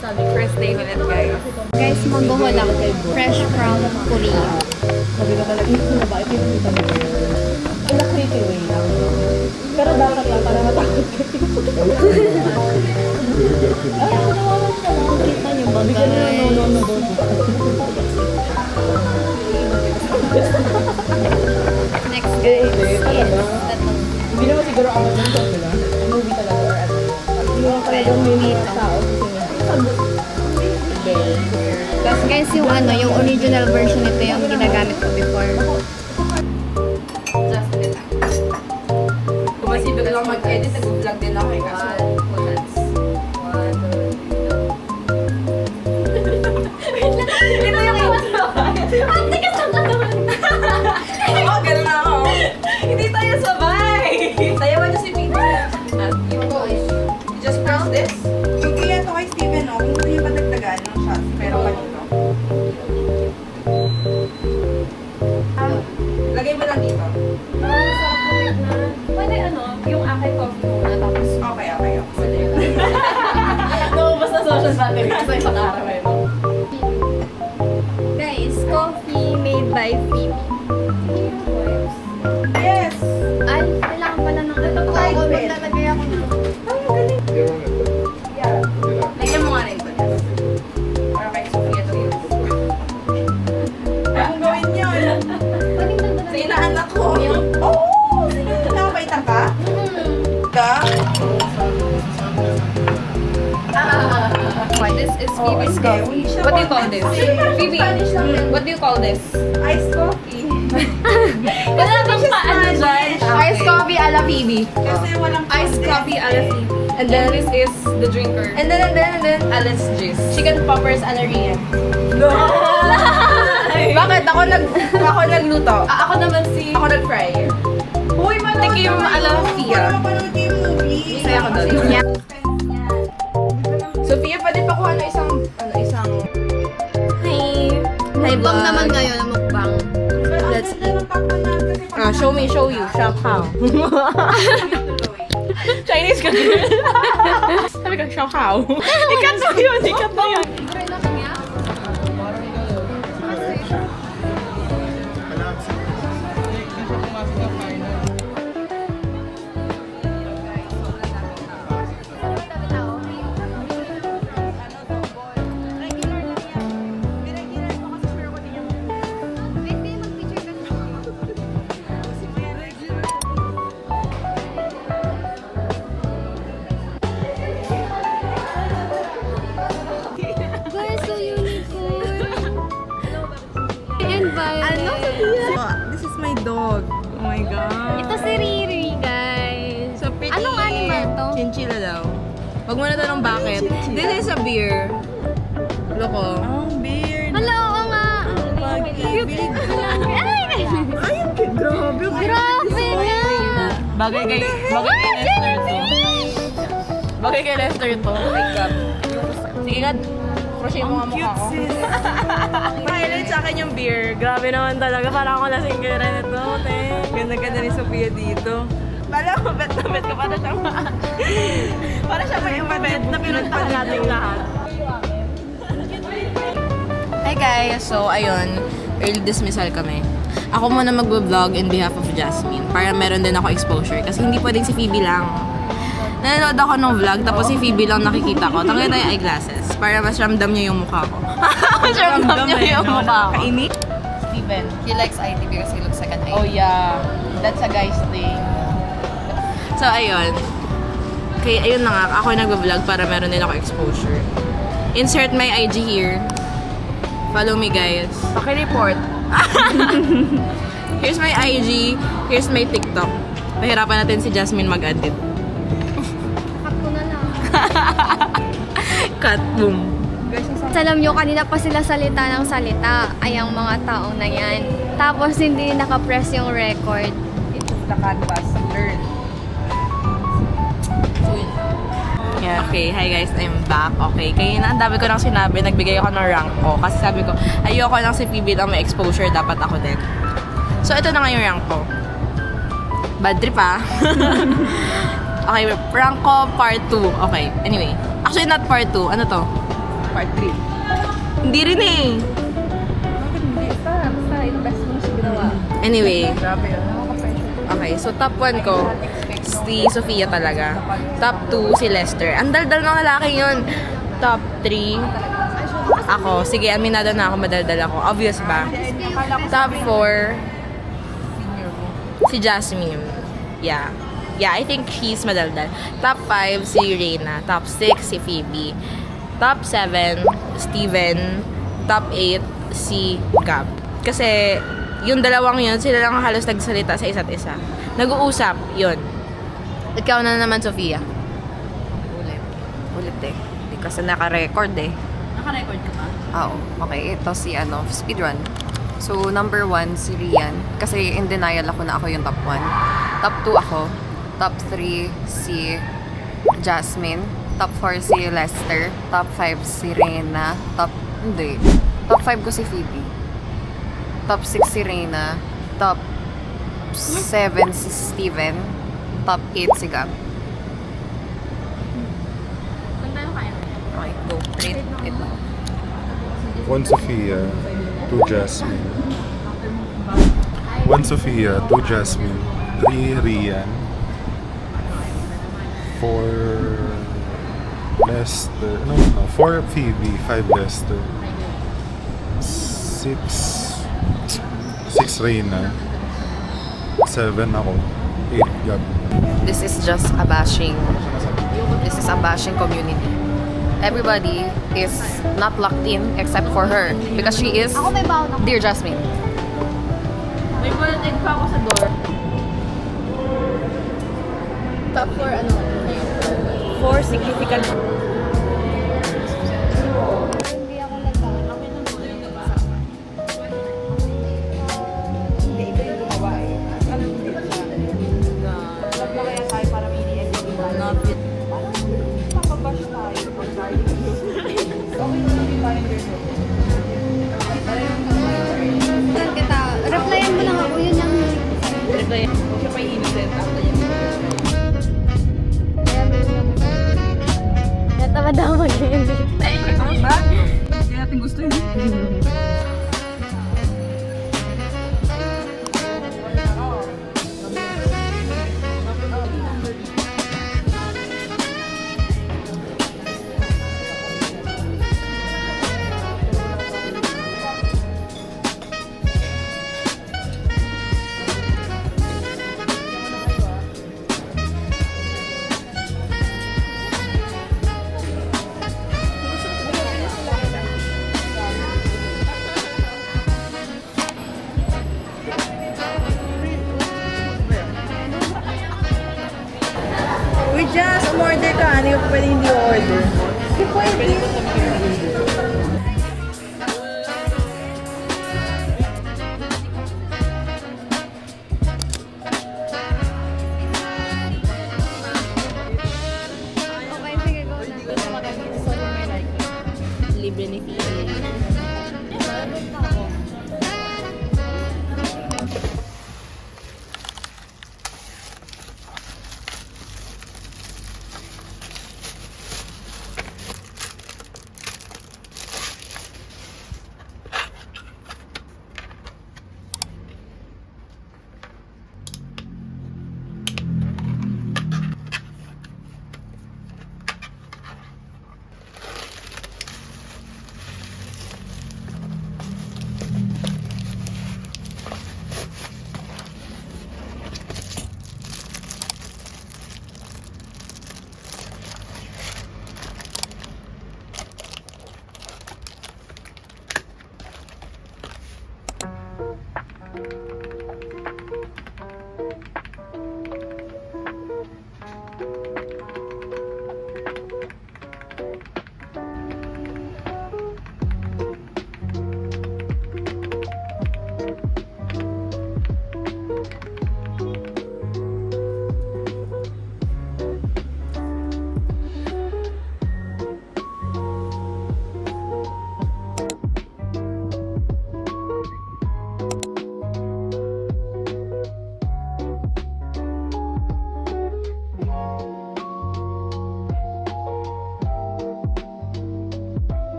Sabi, first day ulit guys. Guys, mangoho lang. Fresh from Korea. Sabi ko talaga, yung babae, pinipita mo. In a creepy way lang. Pero dapat lang, para matakot ka. Ay, nawawan ka lang. Kita niyo ba? Bigyan na no. Next guys is Hindi naman siguro ako ng sila. Movie talaga or ano. Hindi naman talagang may tao. Tapos guys, yung ano, yung original version nito yung ginagamit ko before. Kung masibig lang mag-edit, nag-vlog din ako kaso bullets. Ito yung ang tigas ang katawan. Oo, ganun na ako. Hindi tayo sabay. Sayawan niyo si Peter. You just press this. Yung kaya to kay Steven, no? Kung gusto niyo padagdagan ng shots, pero kanino? Lagay mo lang dito. Pwede ano, yung akin coffee muna, tapos Okay. naubos na social battery kasi isang araw eh. Guys, coffee made by Phoebe. Yes! Ay, kailangan pala ng ano. Oo, maglalagay ako ng... Yeah. Lagyan mo nga rin ko. Para kay Sophia to use. Kung gawin yun. Pwedeng dagdagan. Sa inaanak ko. Oo! Nakapaitan ka? Ka? This is Phoebe's coffee. Siya What do you po. call this? Parang Phoebe, Spanish lang yun. what do you call this? Iced coffee. Wala bang paano dyan? Iced coffee ala Phoebe. Kasi walang Iced coffee ala Phoebe. And then this is the drinker. And then, Alice Gis. chicken poppers ala Rian. Bakit? Ako nagluto. Ako naman si... Ako nag-fry. Uy, manood Tikim naman ala yun. Fia. Para mapanood yung movie. Masaya ako doon. Yeah. Sophia, pwede pa kuha na isang... Hi. Mukbang naman ngayon, mukbang. Let's eat. Show me, show you. Show how. Chinese ka. Sabi ka, show how. Ikat mo yun, ikat mo yun. Guys, so unicorn. And violet. This is my dog. Oh my God. Ito si Riri, guys. So pretty. Anong animal to? Chinchilla daw. Wag mo na tanong bakit. This is a beer. Loko. Oh, beard. Hala, oo nga. Pag-ibig. Ay! Ay, ang cute. Grabe. Grabe nga! Bagay kay Lester to. Bagay kay Lester to. Oh my God. Sige nga, crochet mo nga mukha ko. Highlight sa akin yung beer. Grabe naman talaga. Parang ako lasing kaya rin ito. Ganda-ganda ni Sophia dito. Pala mo, bet na bet ka. Para siya may bet na pinuntahan natin lahat. Hi guys! So, ayun. Early dismissal kami. Ako muna mag-vlog in behalf of Jasmine para meron din ako exposure. Kasi hindi pwedeng si Phoebe lang. Nanonood ako ng vlog, tapos si Phoebe lang nakikita ko. Tanggalin na yung eyeglasses para mas ramdam niya yung mukha ko. Mas ramdam niya yung mukha ko. Kainit. Steven. He likes IT because he looks like an IT. Oh yeah. That's a guy's thing. So, ayun. Okay, ayun na nga. Ako yung nag-vlog para meron din ako exposure. Insert my IG here. Follow me, guys. Paki-report. Here's my IG. Here's my TikTok. Pahirapan natin si Jasmine mag-edit. Cut ko na lang. Cut. Boom. Alam nyo, kanina pa sila salita ng salita. Ay, ang mga tao na yan. Tapos hindi nakapress yung record. It's the canvas. Learn. Yeah. Okay, hi guys, I'm back. Okay, kaya na ang dami ko nang sinabi, nagbigay ako ng rank ko. Kasi sabi ko, ayoko lang si Phoebe lang may exposure, dapat ako din. So, ito na nga yung rank ko. Bad trip ah. Okay, Franco part 2. Okay, anyway. Actually, not part 2. Ano to? Part 3. Hindi rin eh. Bakit hindi? Basta invest mo na siya ginawa. Anyway. Grabe yun. Okay, so top 1 ko, si Sofia talaga. Top 2, si Lester. Ang daldal ng lalaki yun. Top 3, ako. Sige, aminado na ako, madaldal ako. Obvious ba? Top 4, si Jasmine. Yeah. Yeah, I think she's madaldal. Top 5, si Reina. Top 6, si Phoebe. Top 7, Steven. Top 8, si Gab. Kasi, yung dalawang yun, sila lang halos nagsalita sa isa't isa. Nag-uusap, yun. Ikaw na naman, Sofia. Ulit eh. Hindi kasi naka-record eh. Naka-record ka ba? Oo. Okay, ito si speedrun. So, number 1, si Rian. Kasi in denial ako na ako yung top 1. Top 2 ako. Top 3, si Jasmine. Top 4, si Lester. Top 5, si Reina. Top 5 ko si Phoebe. Top 6 si Reina. Top 7 si Steven. Top 8 si Gab. Okay, go. Rate ito. 1 Sophia, 2 Jasmine. 1 Sophia, 2 Jasmine, 3 Rian, 4 Lester, 4 Phoebe, 5 Lester, 6 Reina, 7 ako, 8 Gab. This is just a bashing. This is a bashing community. Everybody is not locked in except for her because she is Ako may baon ako. Dear Jasmine. May bulletin pa ako sa door. Top 4, ano? 4 significant. Hindi ako nagbaon. Hindi, ito yung gumawa eh. Alam mo dito sa Love na kaya tayo para mini-ending tayo. Parang papabash tayo pag tayo. Okay na yung binder mo. Saan kita? Replyan mo lang ako. Yun yung Siya pa yung innocent after yung natamad ako mag-edit. Hindi natin gusto yun. Uy, Jazz, umorder ka. Ano yung pwede hindi order? Hindi pwede. Okay, sige, go na. Libre ni Phoebe.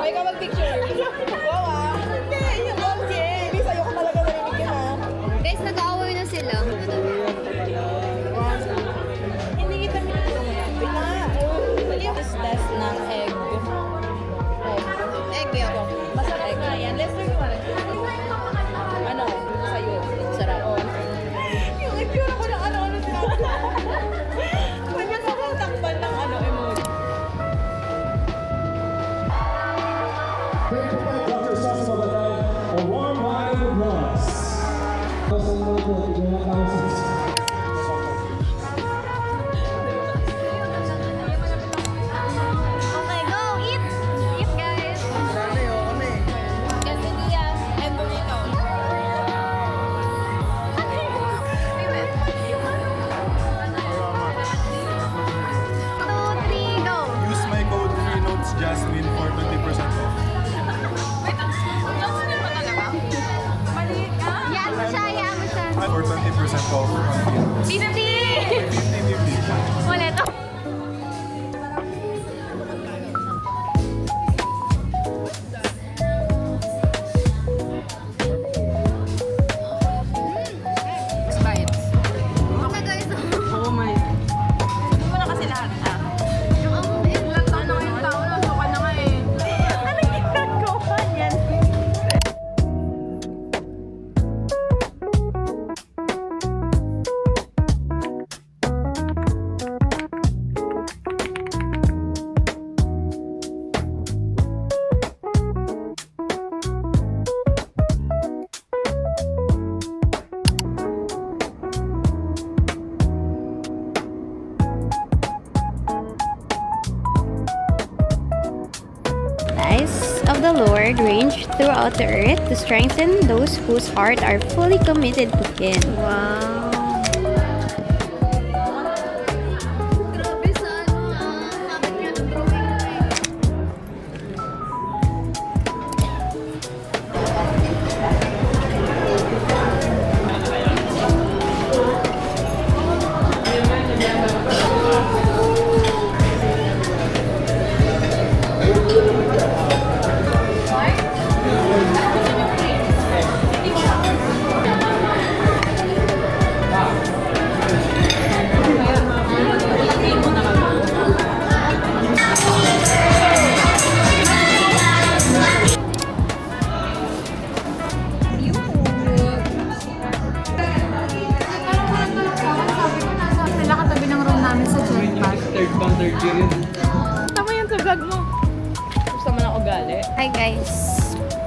May ka mag-picture. Wow, ah. Hindi, yung object. Hindi, sa'yo ko talaga narinig yan, ha? Guys, nag-aaway na sila. Hindi kita minito ngayon. This test ng egg. Egg yun. Masarap nga yan. Let's learn one. Ano? Sa'yo. Sarap. Yung itsura ko ng ano-ano sinabi. Kanya sa kong takban ng ano emoji. Dr. Sasha Mabatay, a warm round of applause. Okay, go! Eat! Eat, guys! Quesadillas and burrito. Two, three, go! Use my code free notes Jasmine for 20% off. Yan mo siya, yan mo siya. For 20% off. 50! 50. Ulit. Bites. Okay, guys. Oh my. Hindi mo na kasi lahat, ha? Ilang taon na ngayong tao na. Suka na nga eh. Anong ginagawa yan? Eyes of the Lord range throughout the earth to strengthen those whose heart are fully committed to Him. Wow. Grabe sa ano ah. Bakit niya drawing mo eh? Sila katabi ng room namin sa jetpack. Tama yan sa vlog mo. Gusto mo ng ugali? Hi guys.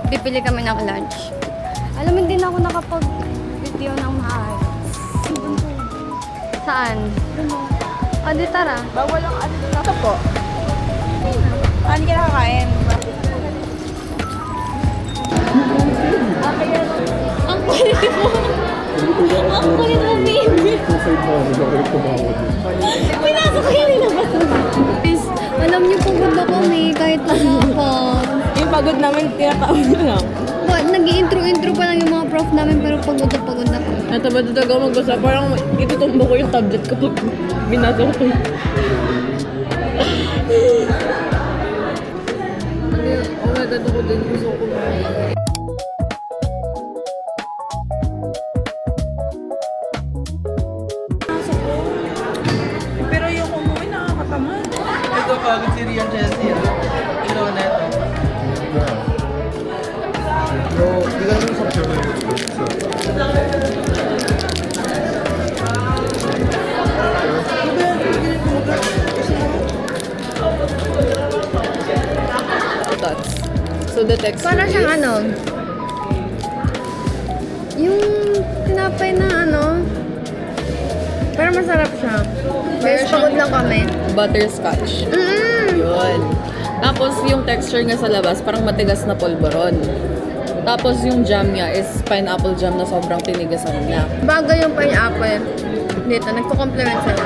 Bibili kami ng lunch. Alam mo, hindi na ako nakapag-video ng maayos. Saan? O, di tara. Bawal ang ano na ito po. Hindi ka nakakain. Ang kulit mo. Ang kulit mo, baby. Pinasok ko yun na ba? Please, alam niyo pagod na kami kahit maghapon. Yung pagod namin, tinataon nyo lang. Nag-i-intro-intro pa lang yung mga prof namin pero pagod na kami. Natabad na talaga magbasa. Parang itutumbo ko yung tablet kapag binasa ko. Oh my God, ako din gusto ko kumain. Pero yung umuwi nakakatamad. Ito pagod si Rian Chelsea. Ikaw na ito. Bro, di ka naman sa Dots. So the texture Para siyang is ano, yung tinapay na ano, pero masarap siya. Guys, pagod lang kami. butterscotch. Yun. Tapos yung texture niya sa labas, parang matigas na polvoron. Tapos yung jam niya is pineapple jam na sobrang tinigasan niya. Bagay yung pineapple. Dito, nagko-complement sila.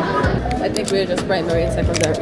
I think we're just primary and secondary.